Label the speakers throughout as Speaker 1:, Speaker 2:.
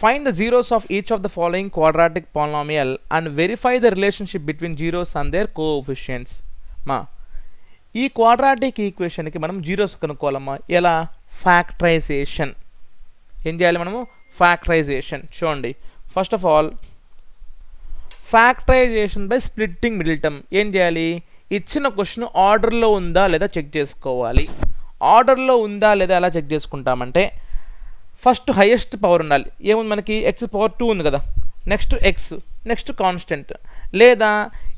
Speaker 1: Find the zeros of each of the following quadratic polynomial and verify the relationship between zeros and their coefficients. మా ఈ quadratic ఈక్వేషన్కి మనం zeros కనుక్కోవాలమ్మా. ఎలా? Factorisation. ఏం చేయాలి మనము? Factorization. చూడండి, first of all factorization by splitting middle term. ఏం చేయాలి? ఇచ్చిన క్వశ్చన్ ఆర్డర్లో ఉందా లేదా చెక్ చేసుకోవాలి. ఆర్డర్లో ఉందా లేదా ఎలా చెక్ చేసుకుంటామంటే, ఫస్ట్ హైయెస్ట్ పవర్ ఉండాలి. ఏముంది మనకి? ఎక్స్ పవర్ 2 ఉంది కదా, నెక్స్ట్ ఎక్స్, నెక్స్ట్ కాన్స్టెంట్. లేదా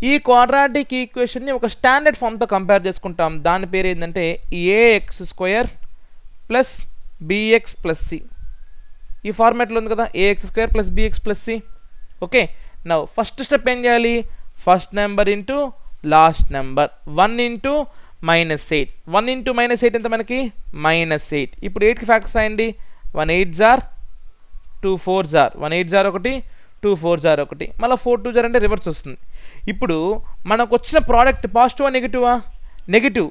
Speaker 1: ఈ క్వాడ్రాటిక్ ఈక్వేషన్ని ఒక స్టాండర్డ్ ఫామ్తో కంపేర్ చేసుకుంటాం. దాని పేరు ఏంటంటే a x square plus b x plus c. ఈ ఫార్మాట్లో ఉంది కదా, a x square plus b x plus c. Okay, now first step ఏం చేయాలి? First number into last number. 1 into -8. 1 into -8 ఎంత మనకి? -8. ఇప్పుడు 8కి ఫ్యాక్టర్స్ రాయండి. 1 8s are 2 4s are 1 8s are 1 2 4s are 1. మళ్ళీ 4 2s are అంటే రివర్స్ వస్తుంది. ఇప్పుడు మనకు వచ్చిన ప్రోడక్ట్ పాజిటివా నెగిటివా? నెగిటివ్.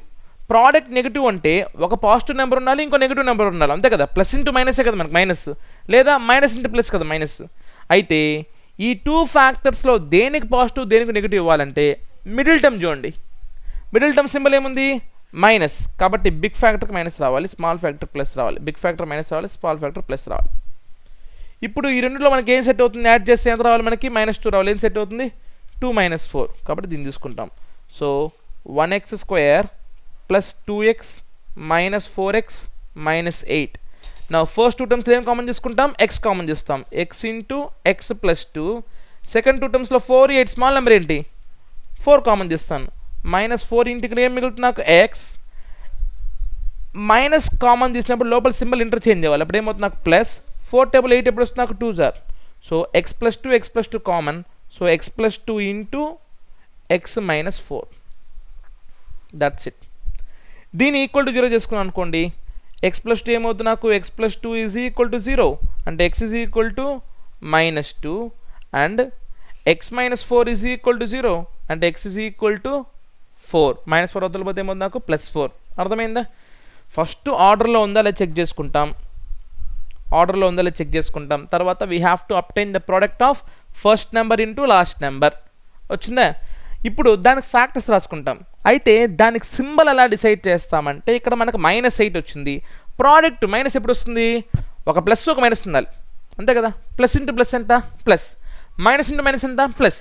Speaker 1: ప్రోడక్ట్ నెగిటివ్ అంటే ఒక పాజిటివ్ నెంబర్ ఉండాలి, ఇంకో నెగిటివ్ నెంబర్ ఉండాలి, అంతే కదా. ప్లస్ ఇంటూ మైనసే కదా మనకు మైనస్, లేదా మైనస్ ఇంటూ ప్లస్ కదా మైనస్. అయితే ఈ 2 ఫ్యాక్టర్స్లో దేనికి పాజిటివ్ దేనికి నెగిటివ్ ఇవ్వాలంటే మిడిల్ టర్మ్ చూడండి. మిడిల్ టర్మ్ సింబల్ ఏముంది? మైనస్. కాబట్టి బిగ్ ఫ్యాక్టర్కి మైనస్ రావాలి, స్మాల్ ఫ్యాక్టర్ ప్లస్ రావాలి. బిగ్ ఫ్యాక్టర్ మైనస్ రావాలి, స్మాల్ ఫ్యాక్టర్ ప్లస్ రావాలి. ఇప్పుడు ఈ రెండులో మనకి ఏం సెట్ అవుతుంది? యాడ్ చేస్తే ఎంత రావాలి మనకి? -2 రావాలి. ఏం సెట్ అవుతుంది? 2 - 4. కాబట్టి దీన్ని తీసుకుంటాం. So 1x square plus 2x minus 4x minus 8. నా ఫస్ట్ 2 టర్మ్స్లో ఏం కామన్ తీసుకుంటాం? x కామన్ చేస్తాం. x into x plus 2. Second 2 టర్మ్స్లో 4 8 small number ఏంటి? 4 కామన్ చేస్తాను. -4 ఇంటికి ఏం మిగులుతుంది నాకు? x. మైనస్ కామన్ తీసినప్పుడు లోపల సింబల్ ఇంటర్చేంజ్ అవ్వాలి. అప్పుడు ఏమవుతుంది నాకు? ప్లస్. 4 టేబుల్ 8 ఎప్పుడు వస్తుంది నాకు? 2s are. So x plus 2 common. So x plus 2 into x minus 4. That's it. దీన్ని ఈక్వల్ టు 0 చేసుకున్నాం అనుకోండి. x ప్లస్ 2 ఏమవుతుంది నాకు? x plus 2 is equal to 0. అంటే x is equal to -2 and x minus 4 is equal to 0. అంటే x is equal to 4. -4 వద్దలు పోతే ఏమవుతుంది నాకు? +4. అర్థమైందా? ఫస్ట్ ఆర్డర్లో ఉందా లేదా చెక్ చేసుకుంటాం. ఆర్డర్లో ఉందా లేదా చెక్ చేసుకుంటాం. తర్వాత we have to obtain the product of first number into last number. వచ్చిందా? ఇప్పుడు దానికి ఫ్యాక్టర్స్ రాసుకుంటాం. అయితే దానికి సింబల్ ఎలా డిసైడ్ చేస్తామంటే, ఇక్కడ మనకు -8 వచ్చింది. ప్రోడక్ట్ మైనస్ ఎప్పుడు వస్తుంది? ఒక ప్లస్ ఒక మైనస్ ఉండాలి, అంతే కదా. ప్లస్ ఇంటూ ప్లస్ ఎంత? ప్లస్. మైనస్ ఇంటూ మైనస్ ఎంత? ప్లస్.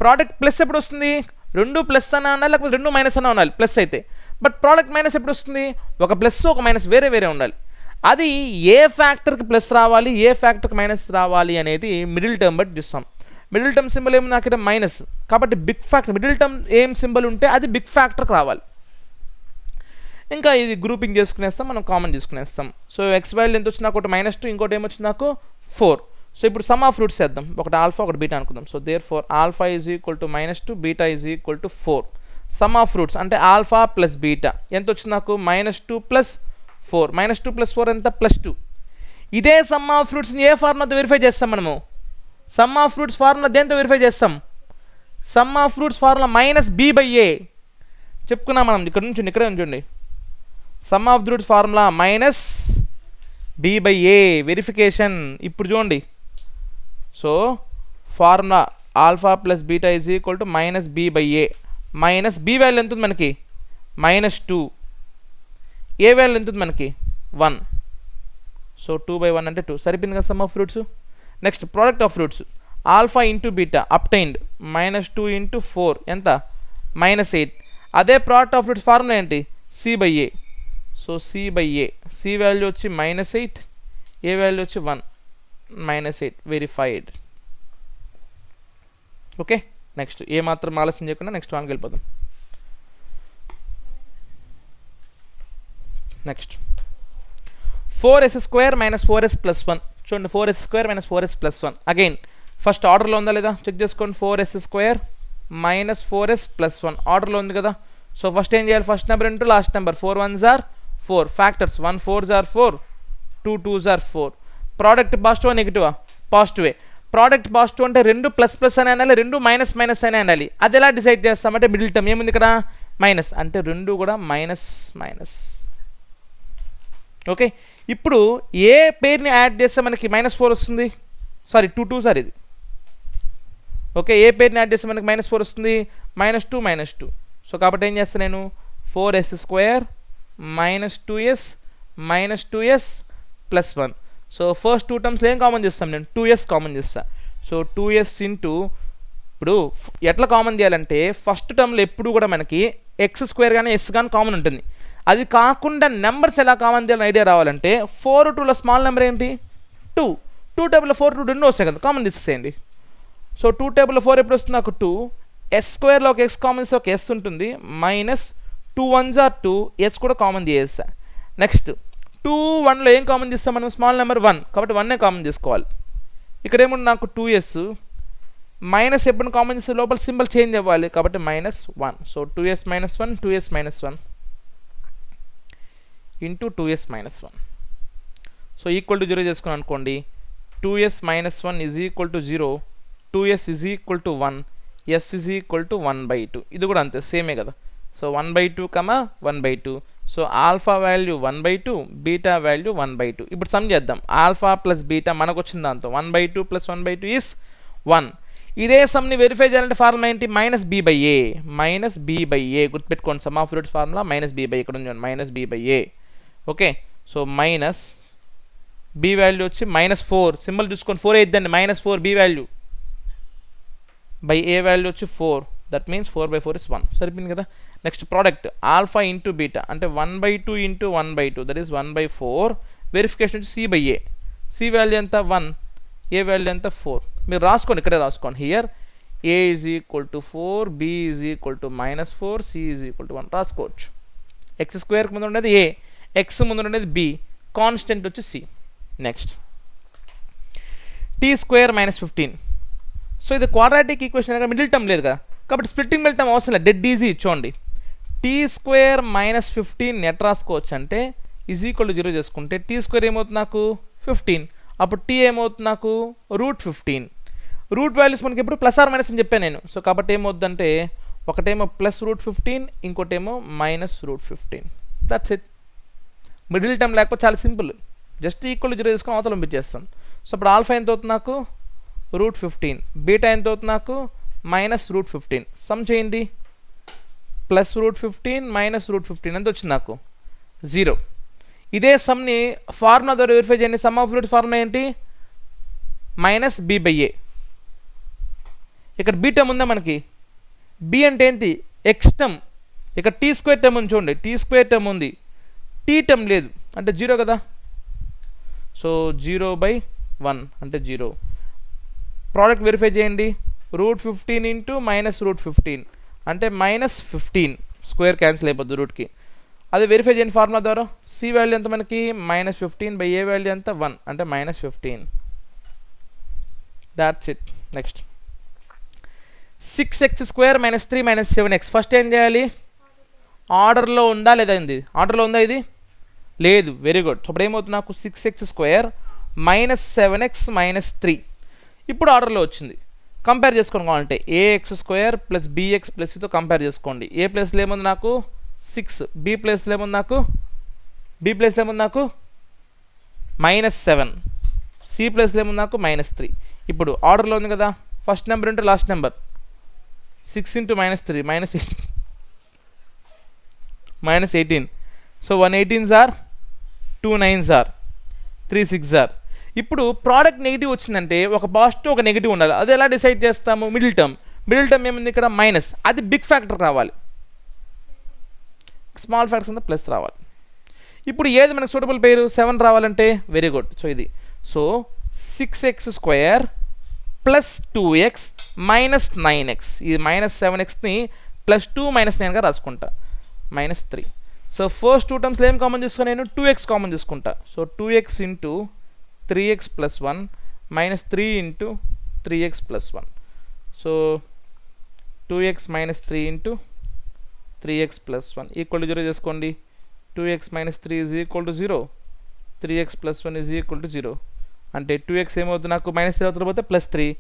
Speaker 1: ప్రోడక్ట్ ప్లస్ ఎప్పుడు వస్తుంది? 2 ప్లస్ అన్న ఉండాలి, లేకపోతే 2 మైనస్ అన్న ఉండాలి ప్లస్ అయితే. బట్ ప్రోడక్ట్ మైనస్ ఎప్పుడు వస్తుంది? ఒక ప్లస్ ఒక మైనస్ వేరే వేరే ఉండాలి. అది ఏ ఫ్యాక్టర్కి ప్లస్ రావాలి, ఏ ఫ్యాక్టర్కి మైనస్ రావాలి అనేది మిడిల్ టర్మ్ బట్టి చూస్తాం. మిడిల్ టర్మ్ సింబల్ ఏముంది నాకు? ఇక్కడ మైనస్. కాబట్టి బిగ్ ఫ్యాక్టర్ మిడిల్ టర్మ్ ఏం సింబల్ ఉంటే అది బిగ్ ఫ్యాక్టర్కి రావాలి. ఇంకా ఇది గ్రూపింగ్ చేసుకునేస్తాం, మనం కామన్ తీసుకునేస్తాం. సో ఎక్స్ వాల్యూ ఎంత వచ్చింది నాకు? ఒకటి -2, ఇంకోటి ఏమొచ్చింది నాకు? 4. సో ఇప్పుడు సమ్ ఆఫ్ రూట్స్ చేద్దాం. ఒకటి ఆల్ఫా ఒకటి బీటా అనుకుందాం. So therefore alpha is equal to -2, beta is equal to 4. Sum of roots అంటే ఆల్ఫా ప్లస్ బీటా ఎంత వచ్చింది నాకు? -2 ప్లస్ 4. -2 ప్లస్ 4 ఎంత? +2. ఇదే సమ్ ఆఫ్ రూట్స్ని ఏ ఫార్ములాతో వెరిఫై చేస్తాం మనము? సమ్ ఆఫ్ రూట్స్ ఫార్ములా దేంతో వెరిఫై చేస్తాం? Some of roots formula -b/a చెప్పుకున్నాం మనం. ఇక్కడ నుంచి ఇక్కడే ఉంచండి. Some of the roots formula -b/a verification. ఇప్పుడు చూడండి. So formula alpha plus beta is equal to -b/a. -b value ఎంత ఉంది మనకి? -2. ఏ వాల్యూ ఎంత ఉంది మనకి? 1. సో 2/1 అంటే 2. సరిపోయింది కదా some of roots. Next product of roots alpha into beta obtained -2 into 4 ఎంత? -8. అదే ప్రోడక్ట్ ఆఫ్ రూట్స్ ఫార్ములా ఏంటి? c/a. So c/a. c value వచ్చి -8, ఏ వాల్యూ వచ్చి 1. -8 వెరిఫైడ్. ఓకే, నెక్స్ట్ ఏ మాత్రం ఆలస్యం చేయకుండా నెక్స్ట్ వానికి వెళ్ళిపోదాం. Next 4s² - 4s + 1. చూడండి 4s² - 4s + 1. అగైన్ ఫస్ట్ ఆర్డర్లో ఉందా లేదా చెక్ చేసుకోండి. 4s² - 4s + 1 ఆర్డర్లో ఉంది కదా. సో ఫస్ట్ ఏం చేయాలి? First number into last number. 4 1s are 4. Factors 1 4s are 4, 2 2s are 4. Product పాజిటివా నెగిటివా? పాజిటివే. ప్రోడక్ట్ పాజిటివ్ అంటే 2 ++ అని అనాలి, 2 - అని అనాలి. అది ఎలా డిసైడ్ చేస్తామంటే మిడిల్ టర్మ్ ఏముంది ఇక్కడ? మైనస్. అంటే 2 కూడా మైనస్. ఓకే, ఇప్పుడు ఏ పేరుని యాడ్ చేస్తే మనకి -4 వస్తుంది? సారీ 2 2 సార్ ఇది. ఓకే, ఏ పేరుని యాడ్ చేస్తే మనకి -4 వస్తుంది, -2 సో కాబట్టి ఏం చేస్తాను నేను 4s² -2s +1. సో ఫస్ట్ 2 టర్మ్స్లో ఏం కామన్ చేస్తాం, నేను 2s కామన్ చేస్తా. సో 2s ఇంటూ, ఇప్పుడు ఎట్లా కామన్ చేయాలంటే ఫస్ట్ టర్మ్లో ఎప్పుడు కూడా మనకి x² కానీ s కానీ కామన్ ఉంటుంది. అది కాకుండా నెంబర్స్ ఎలా కామన్ చేయాలని ఐడియా రావాలంటే 4 2లో స్మాల్ నెంబర్ ఏంటి 2, 2 టేబుల్లో 4 2 రెండు వస్తాయి కదా, కామన్ తీసేయండి. సో 2 టేబుల్లో 4 ఎప్పుడు వస్తుంది నాకు 2, s² ఒక x కామన్ చేస్తే ఒక s ఉంటుంది, -2 1s are 2, s కూడా కామన్ చేసేస్తా. నెక్స్ట్ 2 1లో ఏం కామన్ చేస్తాం మనం, స్మాల్ నెంబర్ 1 కాబట్టి 1 కామన్ చేసుకోవాలి. ఇక్కడ ఏముంది నాకు 2s, మైనస్ ఎప్పుడు కామన్ చేస్తే లోపల సింబల్ చేంజ్ అవ్వాలి కాబట్టి -1. So 2s - 1 2s - 1 into 2s - 1. So equal to 0 చేసుకుని అనుకోండి, 2s - 1 is equal to 0, 2s is equal to 1, s is equal to 1/2. ఇది కూడా అంతే సేమే కదా. So 1/2, 1/2. So alpha value 1/2, beta value 1/2. ఇప్పుడు సమ్ చేద్దాం, ఆల్ఫా ప్లస్ బీటా మనకు వచ్చిన దాంతో 1/2 + 1/2 ఈజ్ 1. ఇదే సమ్ని వెరిఫై చేయాలంటే ఫార్ములా ఏంటి, -b/a గుర్తుపెట్టుకోండి. Some of roots formula -b/a, ఇక్కడ ఉంది -b/a. Okay, so minus b value వచ్చి -4, సింబల్ చూసుకొని 4 అయిద్దండి, -4 b value by a value వచ్చి 4, దట్ మీన్స్ 4/4 ఇస్ 1. సరిపోయింది కదా. Next product alpha into beta అంటే 1/2 ఇంటూ 1/2 దట్ ఈస్ 1/4. వెరిఫికేషన్ వచ్చి c/a, c వాల్యూ ఎంత 1, a వాల్యూ ఎంత 4. మీరు రాసుకోండి, ఇక్కడే రాసుకోండి. Here a is equal to 4, b is equal to -4, c is equal to 1 రాసుకోవచ్చు. x² ముందు ఉండేది a, x ముందు ఉండేది b, కాన్స్టెంట్ వచ్చి c. Next t² - 15. సో ఇది క్వాడ్రాటిక్ ఈక్వేషన్ కదా, మిడిల్ టర్మ్ లేదు కదా కాబట్టి స్ప్లిట్టింగ్ మిడిల్ టర్మ్ అవసరం లేదు, డెడ్ ఈజీ. చూడండి t² - 15 ఎట్ రాసుకోవచ్చు అంటే ఈజ్ ఈక్వల్ టు 0 చేసుకుంటే t² ఏమవుతుంది నాకు 15, అప్పుడు t ఏమవుతుంది నాకు √15. రూట్ వాల్యూస్ మనకి ఎప్పుడు ప్లస్ ఆర్ మైనస్ అని చెప్పాను నేను. సో కాబట్టి ఏమవుతుందంటే ఒకటేమో +√15, ఇంకోటేమో -√15. That's it. మిడిల్ టర్మ్ లేకపోతే చాలా సింపుల్, జస్ట్ ఈక్వల్ టు 0 చేసుకొని అవతల పంపించేస్తాం. సో అప్పుడు ఆల్ఫా ఎంత అవుతుంది నాకు √15, బీటా ఎంత అవుతుంది నాకు -√15. సమ్ చేయండి, +√15 -√15 ఎంత వచ్చింది నాకు 0. ఇదే సమ్ని ఫార్ములా ద్వారా వెరిఫై చేయండి. సమ్ ఆఫ్ రూట్ ఫార్ములా ఏంటి -b/a. ఇక్కడ బీ టర్మ్ ఉందా మనకి, b అంటే ఏంటి x టర్మ్, ఇక్కడ t² టర్మ్ ఉంది చూడండి, t² టర్మ్ ఉంది, t టర్మ్ లేదు అంటే 0 కదా. సో 0/1 అంటే 0. ప్రోడక్ట్ వెరిఫై చేయండి, √15 ఇంటూ -√15 అంటే -15, స్క్వేర్ క్యాన్సిల్ అయిపోద్ది రూట్కి. అది వెరిఫై చేయండి ఫార్ములా ద్వారా. c వాల్యూ ఎంత మనకి -15/a వాల్యూ ఎంత 1 అంటే -15. That's it. Next 6x² - 3 - 7x. First ఏం చేయాలి, ఆర్డర్లో ఉందా లేదా, ఇది ఆర్డర్లో ఉందా, ఇది లేదు, వెరీ గుడ్. అప్పుడు ఏమవుతుంది నాకు 6x² - 7x - 3. ఇప్పుడు ఆర్డర్లో వచ్చింది. కంపేర్ చేసుకోండి కావాలంటే ax² + bx + cతో కంపేర్ చేసుకోండి. ఏ ప్లేస్లో ఏముంది నాకు 6, b ప్లేస్లో ఏముంది నాకు -7, c ప్లేస్లో ఏముంది నాకు -3. ఇప్పుడు ఆర్డర్లో ఉంది కదా, first number into last number 6 × -3 -18. So 1 18s are 2 9s are 3 6s are. ఇప్పుడు ప్రోడక్ట్ నెగిటివ్ వచ్చిందంటే ఒక పాజిటివ్ ఒక నెగిటివ్ ఉండాలి. అది ఎలా డిసైడ్ చేస్తాము, మిడిల్ టర్మ్ ఏముంది ఇక్కడ మైనస్, అది బిగ్ ఫ్యాక్టర్ రావాలి, స్మాల్ ఫ్యాక్టర్స్ అంతా ప్లస్ రావాలి. ఇప్పుడు ఏది మనకు సూటబుల్ పేరు 7 రావాలంటే వెరీ గుడ్. సో ఇది సో 6x² + 2x - 9x, ఇది -7xని +2 - 9గా రాసుకుంటా -3. సో ఫస్ట్ 2 టర్మ్స్లో ఏం కామన్ చేసుకుని నేను 2x కామన్ చేసుకుంటా. So 2x into 3x + 1 -3 into 3x + 1. So 2x - 3 into 3x + 1 equal to 0 చేసుకోండి. 2x - 3 is equal to 0, 3x + 1 is equal to 0 అంటే 2x ఏమవుతుంది నాకు -3 అవుతుంది పోతే +3,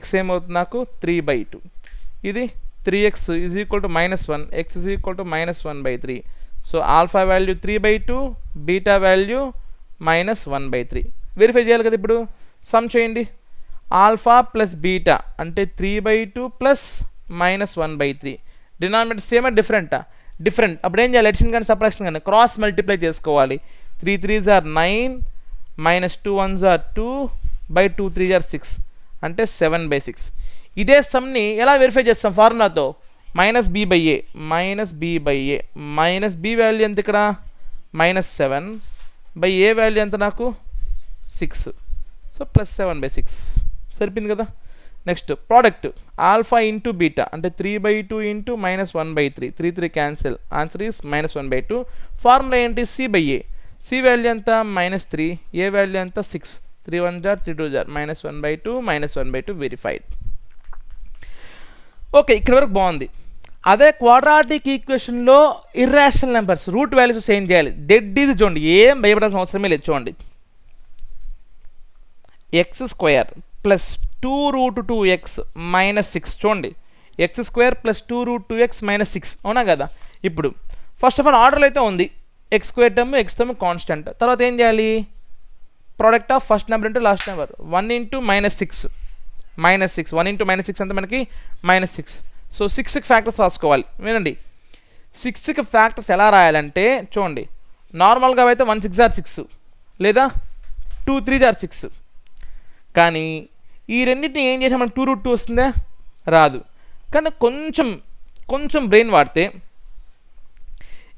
Speaker 1: x ఏమవుతుంది నాకు 3/2. ఇది 3x is equal to -1, x is equal to -1/3. So alpha value 3/2, beta value -1/3. Verify చేయాలి కదా. ఇప్పుడు సమ్ చేయండి, ఆల్ఫా ప్లస్ బీటా అంటే 3/2 ప్లస్ -1/3. డినామినేటర్ సేమా డిఫరెంటా? డిఫరెంట్. అప్పుడు ఏం చేయాలి? అడిషన్ కానీ సబ్ట్రాక్షన్ కానీ క్రాస్ మల్టిప్లై చేసుకోవాలి. 3 3s are 9 -2 1s are 2 2 3s are 6 అంటే 7/6. ఇదే సమ్ని ఎలా వెరిఫై చేస్తాం ఫార్ములాతో? -b/a మైనస్ b వాల్యూ ఎంత ఇక్కడ? -7 a వాల్యూ ఎంత నాకు? 6. సో +7/6 సరిపోయింది కదా. Next product alpha into beta అంటే 3/2 into -1/3. 3 3 cancel. Answer is -1/2. Formula ఏంటి? c/a. c వాల్యూ ఎంత? -3. a వాల్యూ ఎంత? 6. 3 1s are 3 2s are -1/2 -1/2 verified. Okay, ఇక్కడ వరకు బాగుంది. అదే క్వాడ్రాటిక్ ఈక్వేషన్లో ఇర్రాషనల్ నెంబర్స్ రూట్ వాల్యూస్ ఏం చేయాలి? డెడ్ ఈజ్ చూడండి, ఏం భయపడాల్సిన అవసరమే లేదు. చూడండి, x² ప్లస్ 2√2x -6. చూడండి, x² ప్లస్ 2√2x -6 అవునా కదా? ఇప్పుడు ఫస్ట్ ఆఫ్ ఆల్ ఆర్డర్లో అయితే ఉంది, x² term x term constant. తర్వాత ఏం చేయాలి? Product of first number into last number. 1 into -6 -6 1 into -6 అంటే మనకి -6. సో 6కి ఫ్యాక్టర్స్ రాసుకోవాలి. వినండి, 6కి ఫ్యాక్టర్స్ ఎలా రాయాలంటే చూడండి, నార్మల్గా అయితే 1 6 are 6 లేదా 2 3 are 6. కానీ ఈ రెండింటిని ఏం చేసాం? మనకి 2√2 వస్తుందా? రాదు. కానీ కొంచెం బ్రెయిన్ వాడితే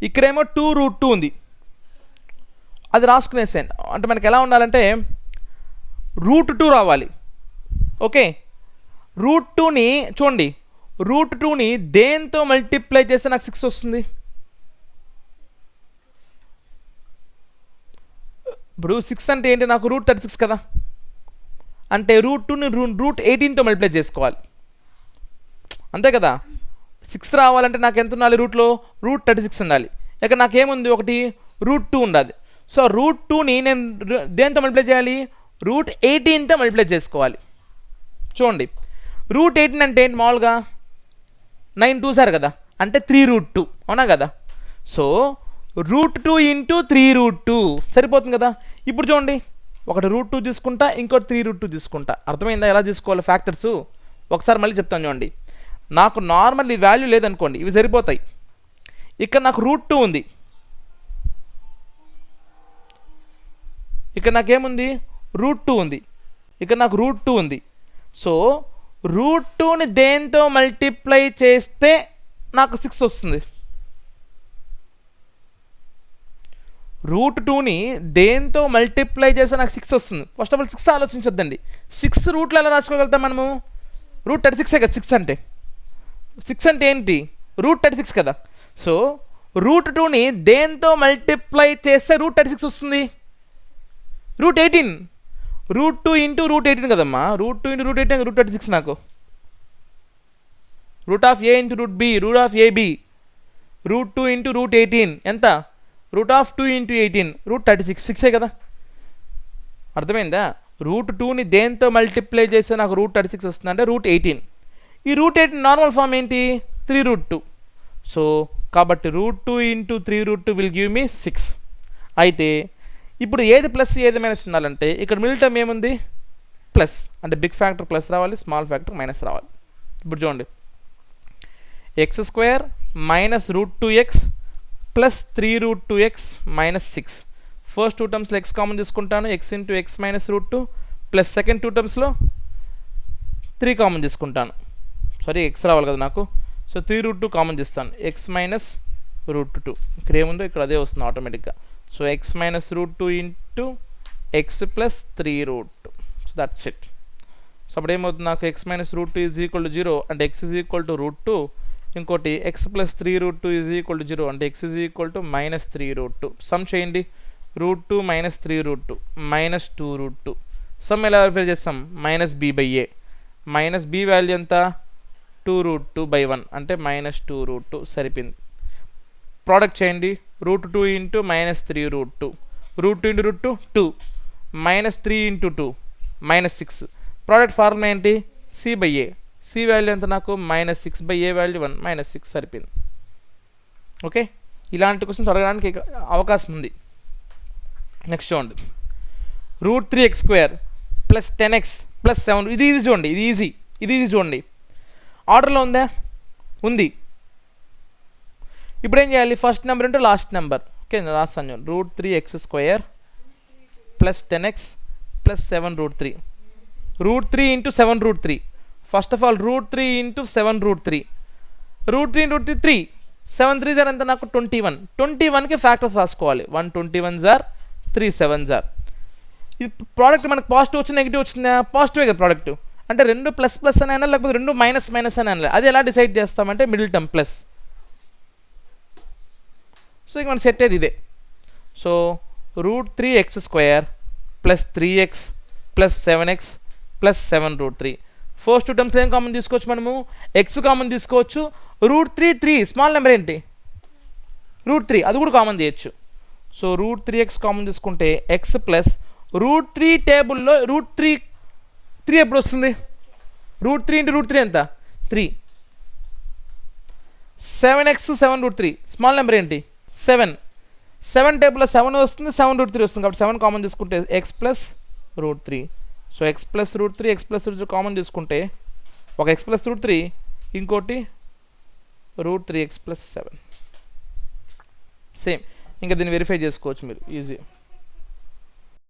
Speaker 1: ఇక్కడేమో 2√2 ఉంది, అది రాసుకునేసాను. అంటే మనకి ఎలా ఉండాలంటే √2 రావాలి. ఓకే, √2ని చూడండి, √2ని దేంతో మల్టిప్లై చేస్తే నాకు 6 వస్తుంది? ఇప్పుడు 6 అంటే ఏంటి? నాకు √36 కదా. అంటే √2ని √18తో మల్టిప్లై చేసుకోవాలి, అంతే కదా. 6 రావాలంటే నాకు ఎంత ఉండాలి? రూట్లో √36 ఉండాలి. ఇక్కడ నాకేముంది? ఒకటి √2 ఉండాలి. సో √2ని నేను దేంతో మల్టిప్లై చేయాలి? √18తో మల్టిప్లై చేసుకోవాలి. చూడండి, √18 అంటే ఏంటి? మామూలుగా 9 2s are కదా, అంటే 3√2 అవునా కదా. సో √2 ఇంటూ 3√2 సరిపోతుంది కదా. ఇప్పుడు చూడండి, ఒకటి √2 తీసుకుంటా, ఇంకోటి 3√2 తీసుకుంటా. అర్థమైందా ఎలా తీసుకోవాలి ఫ్యాక్టర్స్? ఒకసారి మళ్ళీ చెప్తాను చూడండి. నాకు నార్మల్ ఈ వాల్యూ లేదనుకోండి, ఇవి సరిపోతాయి. ఇక్కడ నాకు √2 ఉంది, ఇక్కడ నాకేముంది? √2 ఉంది, ఇక్కడ నాకు √2 ఉంది. సో √2ని దేంతో మల్టిప్లై చేస్తే నాకు 6 వస్తుంది? √2ని దేంతో మల్టిప్లై చేస్తే నాకు 6 వస్తుంది? First of all 6 ఆలోచించొద్దండి. 6 రూట్లో ఎలా రాసుకోగలుగుతాం మనము? √36 కదా 6 అంటే. 6 అంటే ఏంటి? √36 కదా. సో √2ని దేంతో మల్టిప్లై చేస్తే √36 వస్తుంది? √18. √2 ఇంటూ √18 కదమ్మా. √2 ఇంటూ √18 √36 నాకు. √a into √b √ab. √2 into √18 ఎంత? √2 ఇంటూ 18 √36 6 కదా. అర్థమైందా? √2ని దేంతో మల్టిప్లై చేస్తే నాకు √36 వస్తుంది అంటే √18. ఈ √18 నార్మల్ ఫామ్ ఏంటి? 3√2. సో కాబట్టి √2 ఇంటూ 3√2 విల్ గివ్ మీ 6. అయితే ఇప్పుడు ఏది ప్లస్ ఏది మైనస్ ఉండాలంటే ఇక్కడ మిడిల్ టర్మ్ ఏముంది? ప్లస్. అంటే బిగ్ ఫ్యాక్టర్ ప్లస్ రావాలి, స్మాల్ ఫ్యాక్టర్ మైనస్ రావాలి. ఇప్పుడు చూడండి, x² minus √2x plus 3√2x -6. First 2 టర్మ్స్లో x common తీసుకుంటాను, x into x minus √2 plus second 2 టర్మ్స్లో 3 common తీసుకుంటాను. సారీ, x రావాలి కదా నాకు. సో 3√2 కామన్ చేస్తాను, x మైనస్ √2. ఇక్కడ ఏముందో ఇక్కడ అదే వస్తుంది ఆటోమేటిక్గా. So x minus √2 into x plus 3√2. So that's it. So అప్పుడు ఏమవుతుంది? నాకు x minus √2 is equal to 0 అంటే x ఈజ్ ఈక్వల్ టు √2. ఇంకోటి x plus 3√2 is equal to 0 అంటే x is equal to -3√2. Some చేయండి, √2 మైనస్ 3√2 మైనస్ 2√2. సమ్ ఎలా verify చేస్తాం? -b/a. Minus b value ఎంత? 2√2/1 అంటే -2√2 సరిపోయింది. ప్రోడక్ట్ చేయండి, √2 into -3√2. √2 into √2 2 -3 into 2 -6. Product formula ఏంటి? c/a. c వాల్యూ ఎంత నాకు? -6/a వాల్యూ 1 -6 సరిపోయింది. ఓకే, ఇలాంటి క్వశ్చన్స్ అడగడానికి అవకాశం ఉంది. నెక్స్ట్ చూడండి, √3x² ప్లస్ 10x ప్లస్ 7. ఇది ఈజీ చూడండి, ఇది ఈజీ చూడండి. ఆర్డర్లో ఉందా? ఉంది. ఇప్పుడు ఏం చేయాలి? First number into last number. Okay, రాస్తాను. √3x² plus 10x plus 7√3. √3 into 7√3. First of all √3 into 7√3. √3 into 3. 7 3 జార్ ఎంత? నాకు 21. 21కి ఫ్యాక్టర్స్ రాసుకోవాలి. 1 21 జార్ 3 7 జార్. ఇది ప్రోడక్ట్ మనకు పాజిటివ్ వచ్చింది, నెగిటివ్ వచ్చిందా? పాజిటివే కదా ప్రోడక్ట్. అంటే రెండు ప్లస్ ప్లస్ అని అనాలి, లేకపోతే రెండు మైనస్ మైనస్ అని అనాలి. అది ఎలా డిసైడ్ చేస్తామంటే మిడిల్ టర్మ్ ప్లస్. సో ఇక మనం సెట్ అయ్యేది ఇదే. So √3x² plus 3x plus 7x plus 7√3. First two terms ఏం కామన్ తీసుకోవచ్చు మనము? ఎక్స్ కామన్ తీసుకోవచ్చు. √3 3 స్మాల్ నెంబర్ ఏంటి? √3, అది కూడా కామన్ చేయొచ్చు. సో √3x కామన్ తీసుకుంటే ఎక్స్ ప్లస్ √3 టేబుల్లో √3 ఎప్పుడు వస్తుంది? √3 ఇంటూ √3 ఎంత? 3. 7x 7√3 స్మాల్ నెంబర్ ఏంటి? 7. 7 టేబుల్లో 7 వస్తుంది, 7√3 వస్తుంది. కాబట్టి 7 కామన్ తీసుకుంటే X plus √3. So X plus √3 X plus √3 common తీసుకుంటే ఒక ఎక్స్ ప్లస్ √3, ఇంకోటి √3x ప్లస్ 7. సేమ్. ఇంకా దీన్ని వెరిఫై చేసుకోవచ్చు మీరు ఈజీ.